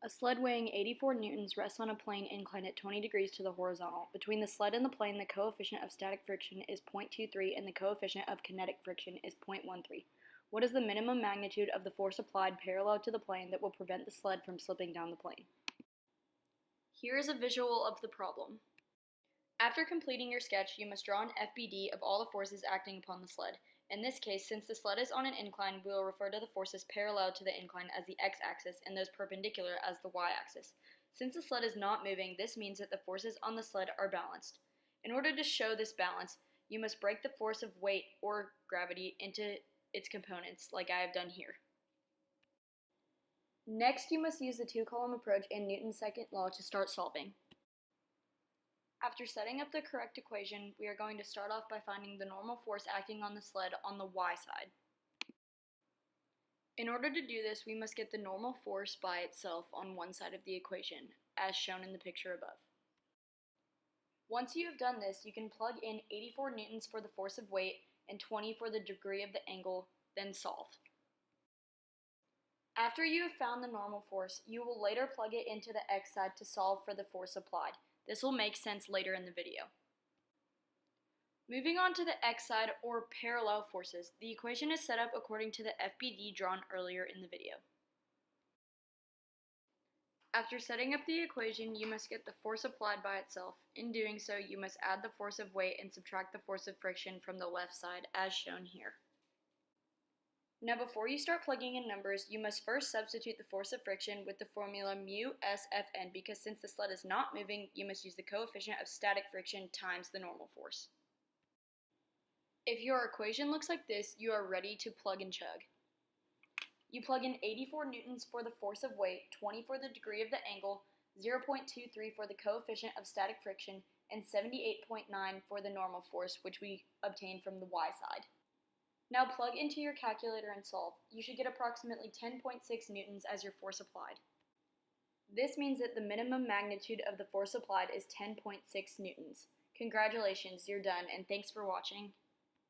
A sled weighing 84 newtons rests on a plane inclined at 20 degrees to the horizontal. Between the sled and the plane, the coefficient of static friction is 0.23 and the coefficient of kinetic friction is 0.13. What is the minimum magnitude of the force applied parallel to the plane that will prevent the sled from slipping down the plane? Here is a visual of the problem. After completing your sketch, you must draw an FBD of all the forces acting upon the sled. In this case, since the sled is on an incline, we will refer to the forces parallel to the incline as the x-axis and those perpendicular as the y-axis. Since the sled is not moving, this means that the forces on the sled are balanced. In order to show this balance, you must break the force of weight or gravity into its components, like I have done here. Next, you must use the two-column approach and Newton's second law to start solving. After setting up the correct equation, we are going to start off by finding the normal force acting on the sled on the y side. In order to do this, we must get the normal force by itself on one side of the equation, as shown in the picture above. Once you have done this, you can plug in 84 newtons for the force of weight and 20 for the degree of the angle, then solve. After you have found the normal force, you will later plug it into the x side to solve for the force applied. This will make sense later in the video. Moving on to the x side, or parallel forces, the equation is set up according to the FBD drawn earlier in the video. After setting up the equation, you must get the force applied by itself. In doing so, you must add the force of weight and subtract the force of friction from the left side, as shown here. Now before you start plugging in numbers, you must first substitute the force of friction with the formula mu SFN, because since the sled is not moving, you must use the coefficient of static friction times the normal force. If your equation looks like this, you are ready to plug and chug. You plug in 84 newtons for the force of weight, 20 for the degree of the angle, 0.23 for the coefficient of static friction, and 78.9 for the normal force, which we obtained from the y side. Now plug into your calculator and solve. You should get approximately 10.6 newtons as your force applied. This means that the minimum magnitude of the force applied is 10.6 newtons. Congratulations, you're done, and thanks for watching.